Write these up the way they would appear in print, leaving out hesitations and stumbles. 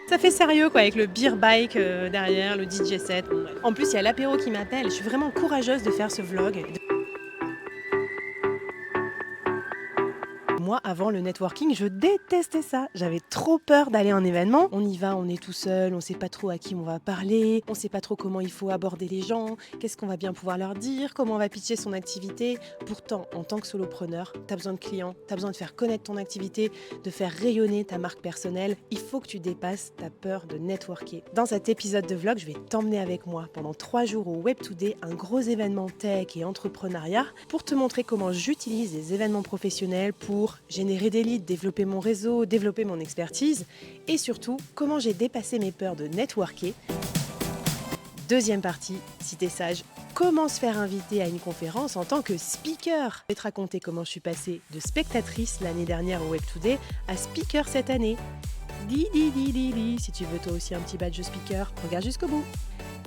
Ça fait sérieux quoi, avec le beer bike derrière, le DJ set. Bon, bref. En plus, il y a l'apéro qui m'appelle. Je suis vraiment courageuse de faire ce vlog. Moi, avant le networking, je détestais ça. J'avais trop peur d'aller à un événement. On y va, on est tout seul, on sait pas trop à qui on va parler, on sait pas trop comment il faut aborder les gens, qu'est-ce qu'on va bien pouvoir leur dire, comment on va pitcher son activité. Pourtant, en tant que solopreneur, tu as besoin de clients, tu as besoin de faire connaître ton activité, de faire rayonner ta marque personnelle. Il faut que tu dépasses ta peur de networker. Dans cet épisode de vlog, je vais t'emmener avec moi pendant 3 jours au Web Today, un gros événement tech et entrepreneuriat, pour te montrer comment j'utilise les événements professionnels pour générer des leads, développer mon réseau, développer mon expertise et surtout comment j'ai dépassé mes peurs de networker. Deuxième partie, si t'es sage, comment se faire inviter à une conférence en tant que speaker. Je vais te raconter comment je suis passée de spectatrice l'année dernière au Web Today à speaker cette année. Si tu veux toi aussi un petit badge speaker, regarde jusqu'au bout.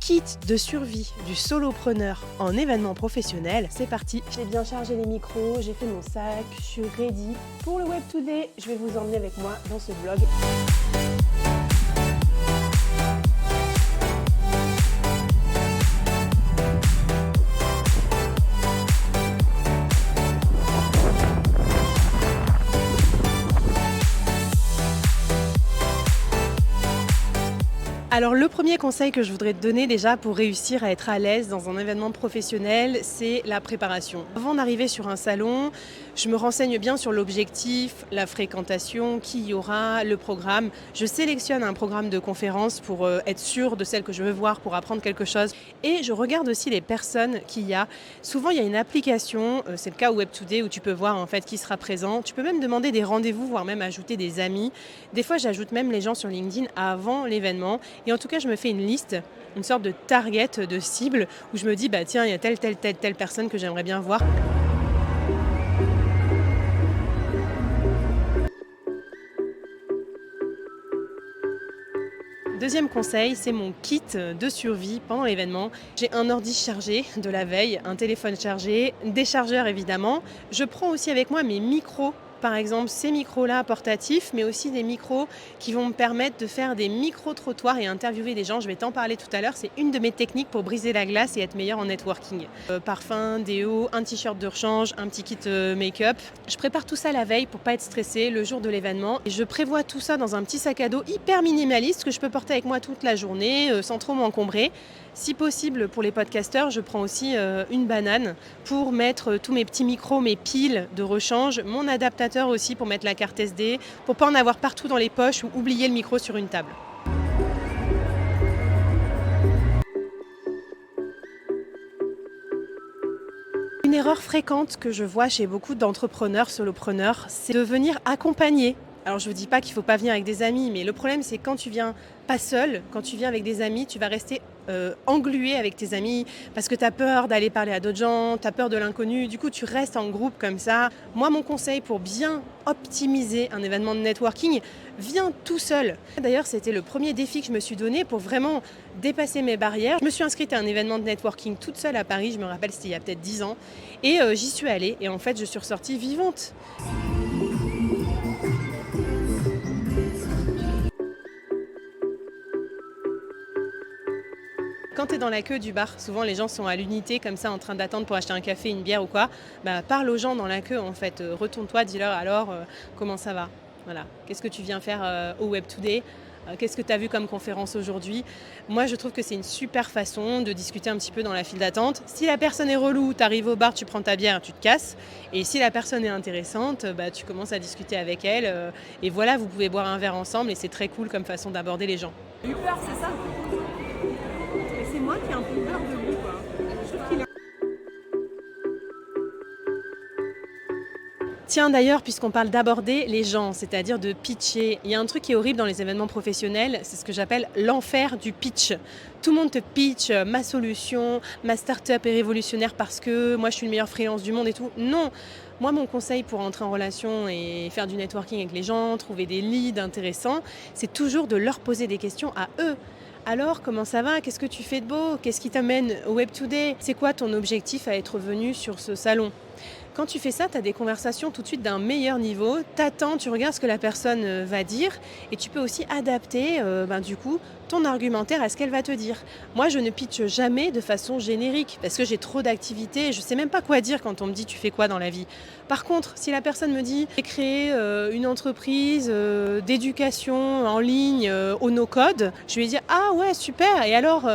Kit de survie du solopreneur en événement professionnel. C'est parti, j'ai bien chargé les micros, j'ai fait mon sac, je suis ready pour le Web Today. Je vais vous emmener avec moi dans ce vlog. Alors le premier conseil que je voudrais te donner déjà pour réussir à être à l'aise dans un événement professionnel, c'est la préparation. Avant d'arriver sur un salon, je me renseigne bien sur l'objectif, la fréquentation, qui y aura, le programme. Je sélectionne un programme de conférence pour être sûre de celle que je veux voir, pour apprendre quelque chose. Et je regarde aussi les personnes qu'il y a. Souvent, il y a une application, c'est le cas au Web Today, où tu peux voir en fait qui sera présent. Tu peux même demander des rendez-vous, voire même ajouter des amis. Des fois, j'ajoute même les gens sur LinkedIn avant l'événement. Et en tout cas, je me fais une liste, une sorte de target, de cible, où je me dis, bah tiens, il y a telle personne que j'aimerais bien voir. Deuxième conseil, c'est mon kit de survie pendant l'événement. J'ai un ordi chargé de la veille, un téléphone chargé, des chargeurs évidemment. Je prends aussi avec moi mes micros. Par exemple, ces micros-là portatifs, mais aussi des micros qui vont me permettre de faire des micro-trottoirs et interviewer des gens. Je vais t'en parler tout à l'heure. C'est une de mes techniques pour briser la glace et être meilleure en networking. Parfum, déo, un t-shirt de rechange, un petit kit make-up. Je prépare tout ça la veille pour pas être stressée le jour de l'événement. Et je prévois tout ça dans un petit sac à dos hyper minimaliste que je peux porter avec moi toute la journée sans trop m'encombrer. Si possible, pour les podcasteurs, je prends aussi une banane pour mettre tous mes petits micros, mes piles de rechange, mon adaptateur aussi pour mettre la carte SD, pour pas en avoir partout dans les poches ou oublier le micro sur une table. Une erreur fréquente que je vois chez beaucoup d'entrepreneurs, solopreneurs, c'est de venir accompagner. Alors je ne vous dis pas qu'il ne faut pas venir avec des amis, mais le problème c'est quand tu viens pas seul, quand tu viens avec des amis, tu vas rester englué avec tes amis parce que tu as peur d'aller parler à d'autres gens, tu as peur de l'inconnu, du coup tu restes en groupe comme ça. Moi mon conseil pour bien optimiser un événement de networking, viens tout seul. D'ailleurs c'était le premier défi que je me suis donné pour vraiment dépasser mes barrières. Je me suis inscrite à un événement de networking toute seule à Paris, je me rappelle c'était il y a peut-être 10 ans, et j'y suis allée et en fait je suis ressortie vivante. Quand tu es dans la queue du bar, souvent les gens sont à l'unité comme ça en train d'attendre pour acheter un café, une bière ou quoi. Bah, parle aux gens dans la queue en fait, retourne-toi, dis-leur alors comment ça va. Voilà. Qu'est-ce que tu viens faire au Web Today? Qu'est-ce que tu as vu comme conférence aujourd'hui? Moi je trouve que c'est une super façon de discuter un petit peu dans la file d'attente. Si la personne est relou, tu arrives au bar, tu prends ta bière, tu te casses. Et si la personne est intéressante, bah, tu commences à discuter avec elle. Et voilà, vous pouvez boire un verre ensemble et c'est très cool comme façon d'aborder les gens. J'ai eu peur, c'est ça? Et c'est moi qui ai un peu peur de lui, quoi. Je trouve qu'il a... Tiens d'ailleurs, puisqu'on parle d'aborder les gens, c'est-à-dire de pitcher, il y a un truc qui est horrible dans les événements professionnels, c'est ce que j'appelle l'enfer du pitch. Tout le monde te pitch ma solution, ma start-up est révolutionnaire parce que moi je suis le meilleur freelance du monde et tout. Non, moi mon conseil pour entrer en relation et faire du networking avec les gens, trouver des leads intéressants, c'est toujours de leur poser des questions à eux. Alors, comment ça va? Qu'est-ce que tu fais de beau? Qu'est-ce qui t'amène au Web Today? C'est quoi ton objectif à être venu sur ce salon? Quand tu fais ça, tu as des conversations tout de suite d'un meilleur niveau. T'attends, tu regardes ce que la personne va dire et tu peux aussi adapter du coup ton argumentaire à ce qu'elle va te dire. Moi, je ne pitche jamais de façon générique parce que j'ai trop d'activités et je sais même pas quoi dire quand on me dit tu fais quoi dans la vie. Par contre, si la personne me dit j'ai créé une entreprise d'éducation en ligne au no-code, je vais lui dire ah ouais super et alors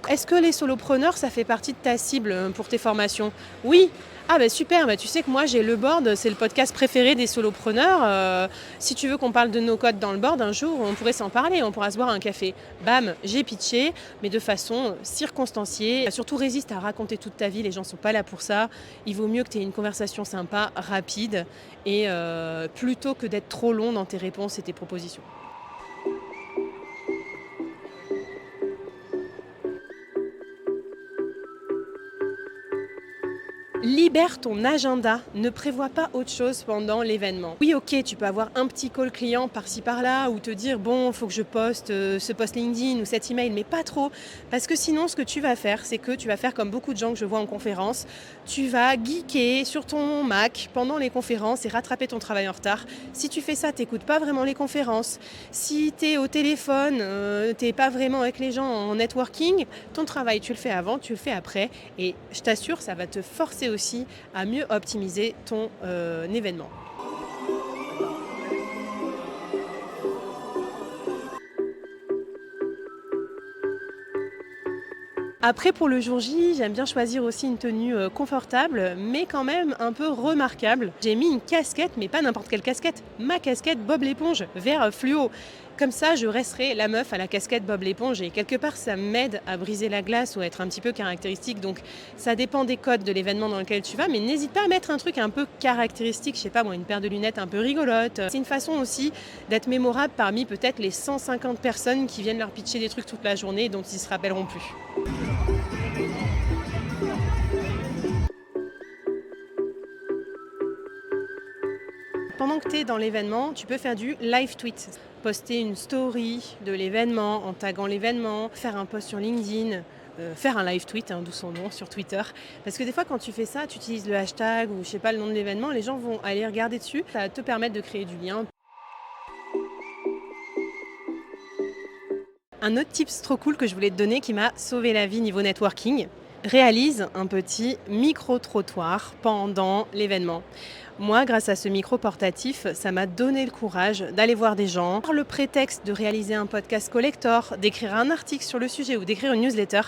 est-ce que les solopreneurs ça fait partie de ta cible pour tes formations? Oui. Ah bah super, tu sais que moi j'ai le board, c'est le podcast préféré des solopreneurs. Si tu veux qu'on parle de nos codes dans le board, un jour on pourrait s'en parler, on pourra se boire un café. Bam, j'ai pitché, mais de façon circonstanciée. Surtout résiste à raconter toute ta vie, les gens sont pas là pour ça. Il vaut mieux que tu aies une conversation sympa, rapide, et plutôt que d'être trop long dans tes réponses et tes propositions. Libère ton agenda, ne prévois pas autre chose pendant l'événement. Oui, ok, tu peux avoir un petit call client par-ci par-là ou te dire bon, il faut que je poste ce post LinkedIn ou cet email, mais pas trop. Parce que sinon, ce que tu vas faire, c'est que tu vas faire comme beaucoup de gens que je vois en conférence, tu vas geeker sur ton Mac pendant les conférences et rattraper ton travail en retard. Si tu fais ça, tu n'écoutes pas vraiment les conférences. Si tu es au téléphone, tu n'es pas vraiment avec les gens en networking, ton travail, tu le fais avant, tu le fais après. Et je t'assure, ça va te forcer aussi à mieux optimiser ton événement. Après, pour le jour J, j'aime bien choisir aussi une tenue confortable, mais quand même un peu remarquable. J'ai mis une casquette, mais pas n'importe quelle casquette. Ma casquette Bob l'éponge, vert fluo. Comme ça, je resterai la meuf à la casquette Bob l'éponge. Et quelque part, ça m'aide à briser la glace ou à être un petit peu caractéristique. Donc, ça dépend des codes de l'événement dans lequel tu vas. Mais n'hésite pas à mettre un truc un peu caractéristique. Je sais pas moi, une paire de lunettes un peu rigolote. C'est une façon aussi d'être mémorable parmi peut-être les 150 personnes qui viennent leur pitcher des trucs toute la journée et dont ils ne se rappelleront plus. Pendant que tu es dans l'événement, tu peux faire du live tweet. Poster une story de l'événement en taguant l'événement, faire un post sur LinkedIn, faire un live tweet, d'où son nom, sur Twitter. Parce que des fois, quand tu fais ça, tu utilises le hashtag ou je sais pas le nom de l'événement, les gens vont aller regarder dessus. Ça va te permettre de créer du lien. Un autre tips trop cool que je voulais te donner qui m'a sauvé la vie niveau networking, réalise un petit micro-trottoir pendant l'événement. Moi, grâce à ce micro portatif, ça m'a donné le courage d'aller voir des gens, par le prétexte de réaliser un podcast collector, d'écrire un article sur le sujet ou d'écrire une newsletter.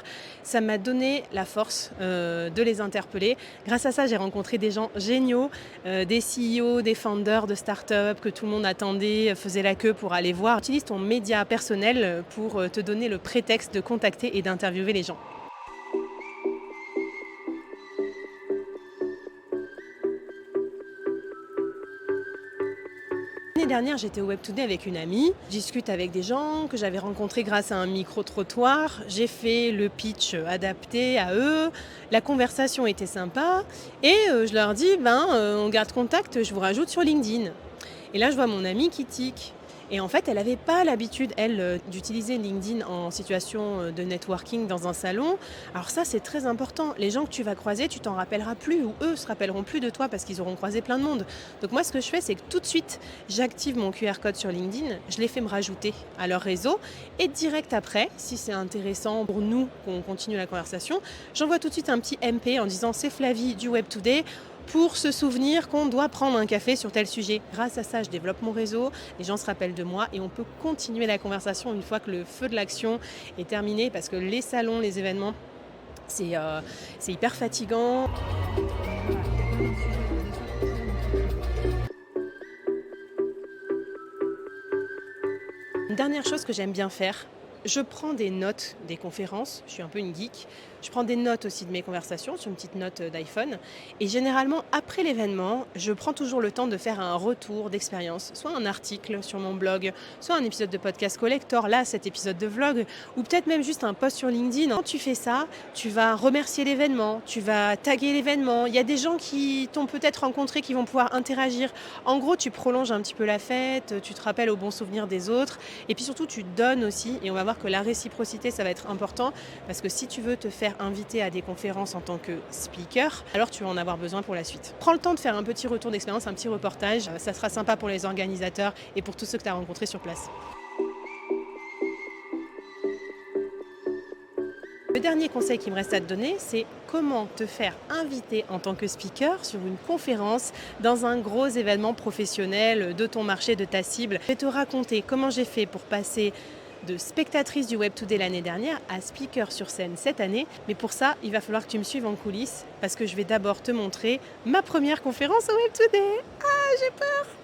Ça m'a donné la force de les interpeller. Grâce à ça, j'ai rencontré des gens géniaux, des CEO, des founders de start-up que tout le monde attendait, faisait la queue pour aller voir. Utilise ton média personnel pour te donner le prétexte de contacter et d'interviewer les gens. L'année dernière, j'étais au Web Today avec une amie. Je discute avec des gens que j'avais rencontrés grâce à un micro-trottoir. J'ai fait le pitch adapté à eux. La conversation était sympa. Et je leur dis, on garde contact, je vous rajoute sur LinkedIn. Et là, je vois mon amie qui tique. Et en fait, elle n'avait pas l'habitude, elle, d'utiliser LinkedIn en situation de networking dans un salon. Alors ça, c'est très important. Les gens que tu vas croiser, tu t'en rappelleras plus ou eux se rappelleront plus de toi parce qu'ils auront croisé plein de monde. Donc moi, ce que je fais, c'est que tout de suite, j'active mon QR code sur LinkedIn, je les fais me rajouter à leur réseau et direct après, si c'est intéressant pour nous qu'on continue la conversation, j'envoie tout de suite un petit MP en disant « c'est Flavie du Web Today ». Pour se souvenir qu'on doit prendre un café sur tel sujet. Grâce à ça, je développe mon réseau, les gens se rappellent de moi et on peut continuer la conversation une fois que le feu de l'action est terminé parce que les salons, les événements, c'est hyper fatigant. Une dernière chose que j'aime bien faire, je prends des notes des conférences, je suis un peu une geek, je prends des notes aussi de mes conversations sur une petite note d'iPhone et généralement après l'événement, je prends toujours le temps de faire un retour d'expérience, soit un article sur mon blog, soit un épisode de podcast collector, là cet épisode de vlog ou peut-être même juste un post sur LinkedIn. Quand tu fais ça, tu vas remercier l'événement, tu vas taguer l'événement, il y a des gens qui t'ont peut-être rencontré qui vont pouvoir interagir. En gros, tu prolonges un petit peu la fête, tu te rappelles aux bons souvenirs des autres et puis surtout tu donnes aussi et on va voir que la réciprocité ça va être important parce que si tu veux te faire faire invité à des conférences en tant que speaker, alors tu vas en avoir besoin pour la suite. Prends le temps de faire un petit retour d'expérience, un petit reportage. Ça sera sympa pour les organisateurs et pour tous ceux que tu as rencontrés sur place. Le dernier conseil qui me reste à te donner, c'est comment te faire inviter en tant que speaker sur une conférence dans un gros événement professionnel de ton marché, de ta cible. Je vais te raconter comment j'ai fait pour passer de spectatrice du Web Today l'année dernière à speaker sur scène cette année. Mais pour ça, il va falloir que tu me suives en coulisses parce que je vais d'abord te montrer ma première conférence au Web Today. Ah, j'ai peur!